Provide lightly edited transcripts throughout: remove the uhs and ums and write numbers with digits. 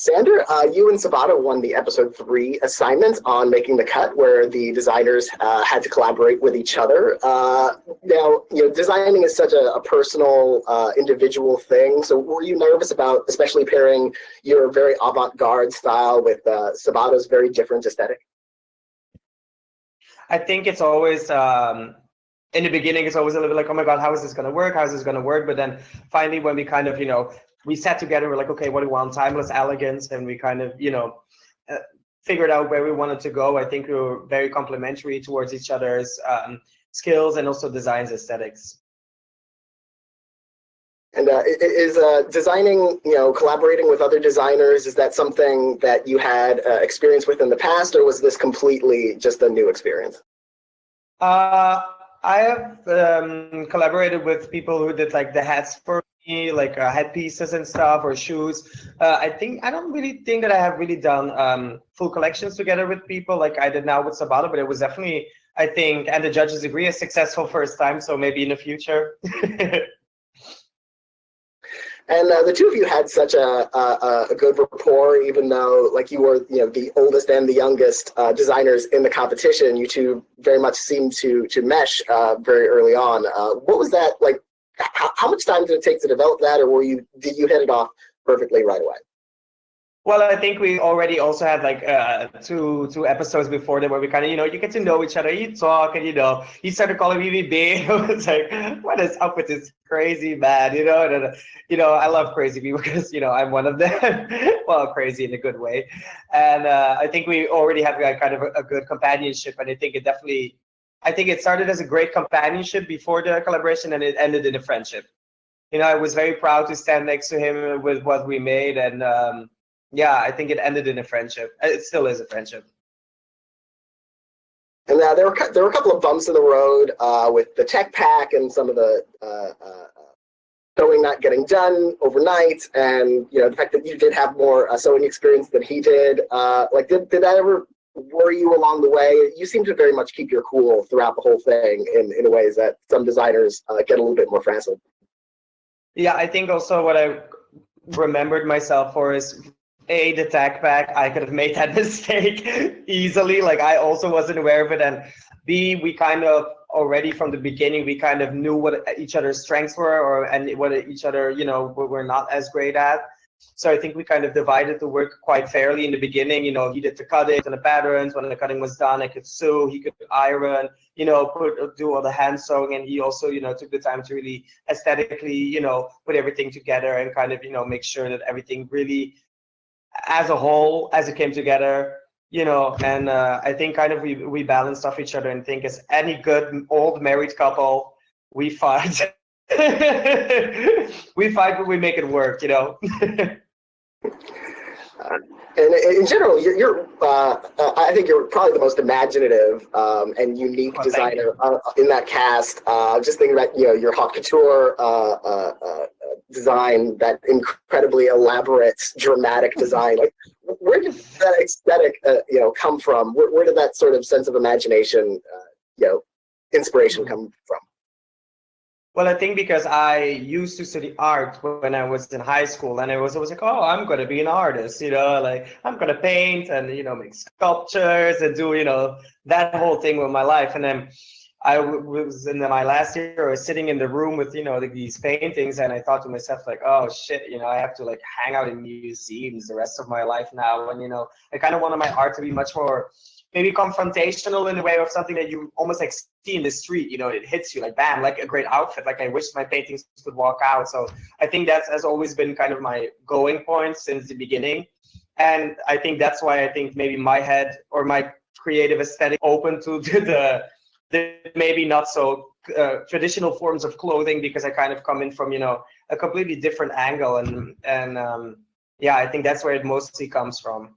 Sander, you and Sabato won the episode 3 assignment on Making the Cut, where the designers had to collaborate with each other. Now, designing is such a personal, individual thing. So were you nervous about especially pairing your very avant-garde style with Sabato's very different aesthetic? I think it's always, in the beginning, it's always a little bit like, oh my God, how is this going to work? How is this going to work? But then finally, when we kind of, we sat together, we're like, okay, what do we want? Timeless elegance. And we kind of, figured out where we wanted to go. I think we were very complementary towards each other's skills and also design's aesthetics. And is designing, collaborating with other designers, is that something that you had experience with in the past, or was this completely just a new experience? I have collaborated with people who did like the hats for me, like headpieces and stuff, or shoes. I don't really think that I have really done full collections together with people like I did now with Sabato, but it was definitely, I think, and the judges agree, a successful first time. So maybe in the future. And the two of you had such a good rapport, even though like you were, the oldest and the youngest designers in the competition. You two very much seemed to mesh very early on. What was that like? How much time did it take to develop that, or did you hit it off perfectly right away? Well, I think we already also had like two episodes before that where we kind of, you get to know each other, you talk, and he started calling me B. It's like, what is up with this crazy man, And, I love crazy people because, I'm one of them. Well, crazy in a good way. And I think we already have kind of a good companionship, and I think it started as a great companionship before the collaboration, and it ended in a friendship. I was very proud to stand next to him with what we made, and yeah, I think it ended in a friendship. It still is a friendship. And there were a couple of bumps in the road with the tech pack and some of the sewing not getting done overnight, and the fact that you did have more sewing experience than he did. Did that ever worry you along the way? You seem to very much keep your cool throughout the whole thing in ways that some designers get a little bit more frazzled. Yeah, I think also what I remembered myself for is A, the tag pack. I could have made that mistake easily. Like I also wasn't aware of it. And B, we kind of already from the beginning, we kind of knew what each other's strengths were and what each other, we're not as great at. So I think we kind of divided the work quite fairly in the beginning. He did the cutting and the patterns. When the cutting was done, I could sew, he could iron, do all the hand sewing. And he also, took the time to really aesthetically, put everything together and kind of, make sure that everything really, as a whole, as it came together, and I think kind of we balanced off each other, and think as any good old married couple, we fight. We fight, but we make it work, And in general, you're I think you're probably the most imaginative and unique designer in that cast. Just thinking about your haute couture design, that incredibly elaborate, dramatic design. Like, where did that aesthetic come from? Where did that sort of sense of imagination, inspiration come from? Well, I think because I used to study art when I was in high school, and I was always like, oh, I'm going to be an artist, like I'm going to paint and, make sculptures and do, that whole thing with my life. And then I was in my last year, I was sitting in the room with, these paintings, and I thought to myself, like, oh shit, I have to like hang out in museums the rest of my life now. And, I kind of wanted my art to be much more maybe confrontational in the way of something that you almost like see in the street, it hits you like bam, like a great outfit. Like I wish my paintings could walk out. So I think that has always been kind of my going point since the beginning. And I think that's why I think maybe my head or my creative aesthetic open to the maybe not so traditional forms of clothing, because I kind of come in from, a completely different angle. And yeah, I think that's where it mostly comes from.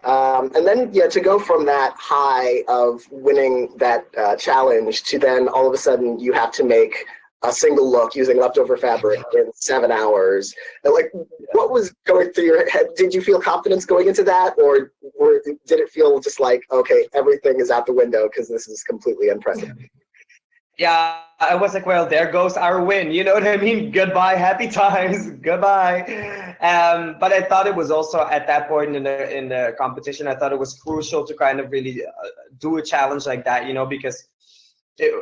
And then, to go from that high of winning that challenge to then all of a sudden you have to make a single look using leftover fabric in 7 hours. And like, what was going through your head? Did you feel confidence going into that, or did it feel just like, okay, everything is out the window because this is completely unprecedented? yeah, I was like, well, there goes our win. You know what I mean? Goodbye, happy times, goodbye. But I thought it was also at that point in the competition, I thought it was crucial to kind of really do a challenge like that, you know, because it,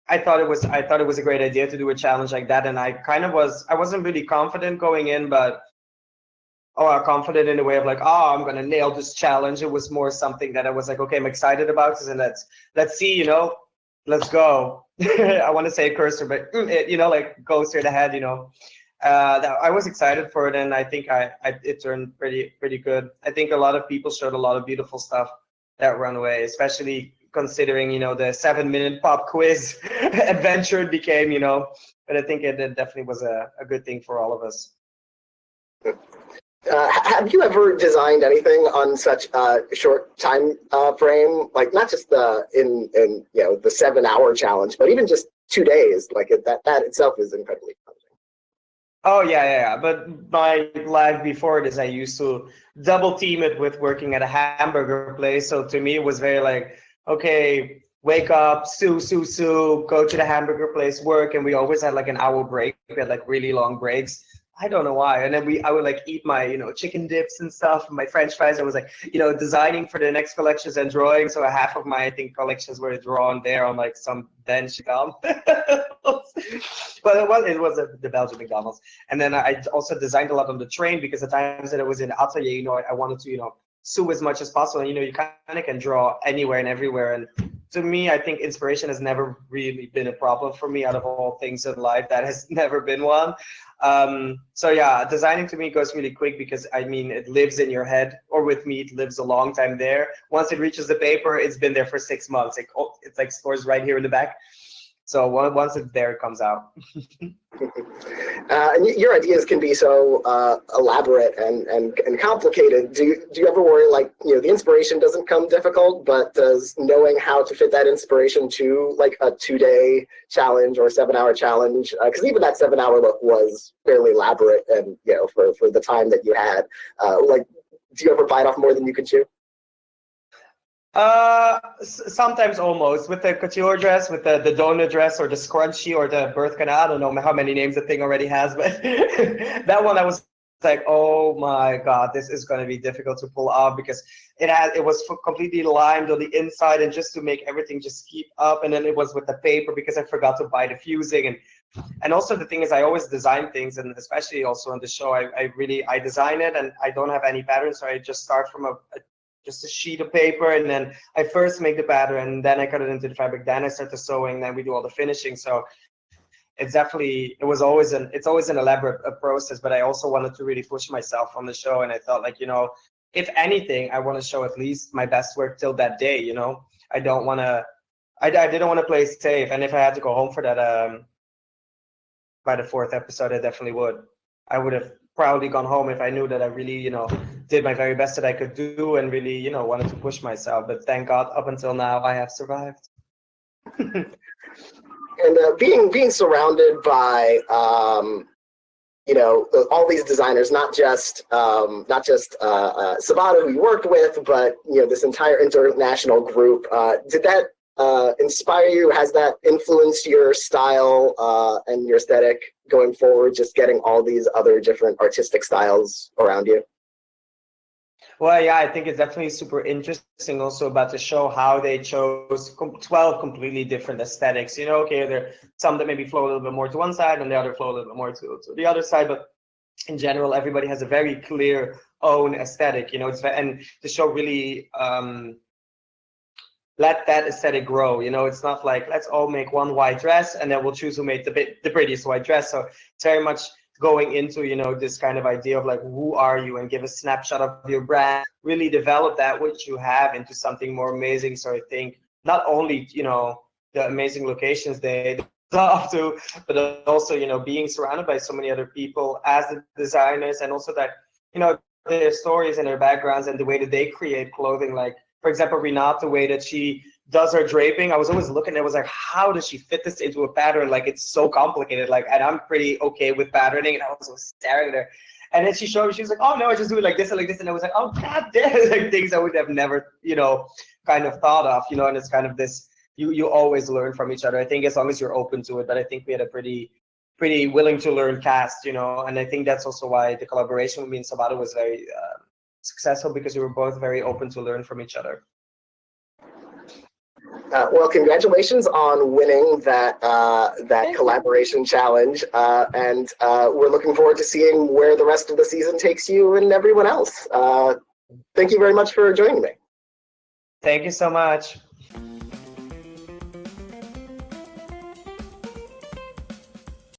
I thought it was a great idea to do a challenge like that, and I wasn't really confident going in, but confident in the way of like, oh, I'm gonna nail this challenge. It was more something that I was like, okay, I'm excited about this, and let's see, you know, let's go. I want to say cursor, but it, you know, like go straight ahead, you know. I was excited for it, and I think it turned pretty good. I think a lot of people showed a lot of beautiful stuff that runway, especially considering, you know, the 7-minute pop quiz adventure it became, you know. But I think it definitely was a good thing for all of us. Have you ever designed anything on such a short time frame? Like not just in you know the 7-hour challenge, but even just 2 days. Like that itself is incredibly challenging. Oh yeah. But my life before this, I used to double team it with working at a hamburger place. So to me, it was very like, okay, wake up, sue, go to the hamburger place, work, and we always had like an hour break. We had like really long breaks. I don't know why. And then I would like eat my, you know, chicken dips and stuff, my French fries. I was like, you know, designing for the next collections and drawing. So half of my, I think, collections were drawn there on like some bench. But it was the Belgian McDonald's. And then I also designed a lot on the train because the times that I was in atelier, you know, I wanted to, you know, sew as much as possible. And, you know, you kind of can draw anywhere and everywhere. And to me, I think inspiration has never really been a problem for me out of all things in life. That has never been one. So yeah, designing to me goes really quick because I mean, it lives in your head, or with me, it lives a long time there. Once it reaches the paper, it's been there for 6 months. It's like stores right here in the back. So once it's there, it comes out. And your ideas can be so elaborate and complicated. Do you ever worry like, you know, the inspiration doesn't come difficult, but does knowing how to fit that inspiration to like a 2-day challenge or a 7-hour challenge? Because even that 7-hour look was fairly elaborate, and you know, for the time that you had, like, do you ever bite off more than you could chew? Sometimes almost with the couture dress, with the donut dress, or the scrunchie, or the birth canal. I don't know how many names the thing already has, but that one I was like, oh my god, this is going to be difficult to pull off because it was completely lined on the inside, and just to make everything just keep up. And then it was with the paper because I forgot to buy the fusing, and also the thing is I always design things, and especially also on the show, I design it and I don't have any patterns, so I just start from just a sheet of paper, and then I first make the pattern, and then I cut it into the fabric, then I start the sewing, then we do all the finishing. So it's always an elaborate process, but I also wanted to really push myself on the show, and I thought, like, you know, if anything, I want to show at least my best work till that day, you know. I didn't want to play safe, and if I had to go home for that by the 4th episode, I definitely would. I would have probably gone home if I knew that I really, you know, did my very best that I could do, and really, you know, wanted to push myself. But thank God, up until now, I have survived. And being surrounded by you know, all these designers, not just Sabato, who you worked with, but you know, this entire international group. Did that inspire you? Has that influenced your style and your aesthetic going forward? Just getting all these other different artistic styles around you. Well, yeah, I think it's definitely super interesting also about the show how they chose 12 completely different aesthetics. You know, okay, there are some that maybe flow a little bit more to one side, and the other flow a little bit more to the other side, but in general, everybody has a very clear own aesthetic. You know, and the show really let that aesthetic grow. You know, it's not like let's all make one white dress and then we'll choose who made the prettiest white dress. So it's very much going into, you know, this kind of idea of like, who are you, and give a snapshot of your brand, really develop that which you have into something more amazing. So I think not only, you know, the amazing locations they off to, but also, you know, being surrounded by so many other people as the designers, and also that, you know, their stories and their backgrounds and the way that they create clothing. Like, for example, Renate, the way that she does her draping, I was always looking at it, was like, how does she fit this into a pattern? Like, it's so complicated. Like, and I'm pretty okay with patterning, and I was always staring at her. And then she showed me, she was like, oh no, I just do it like this and like this. And I was like, oh god damn, like things I would have never, you know, kind of thought of, you know. And it's kind of this, you always learn from each other. I think as long as you're open to it, but I think we had a pretty willing to learn cast, you know, and I think that's also why the collaboration with me and Sabato was very successful, because we were both very open to learn from each other. Well, congratulations on winning that collaboration challenge, and we're looking forward to seeing where the rest of the season takes you and everyone else. Thank you very much for joining me. Thank you so much.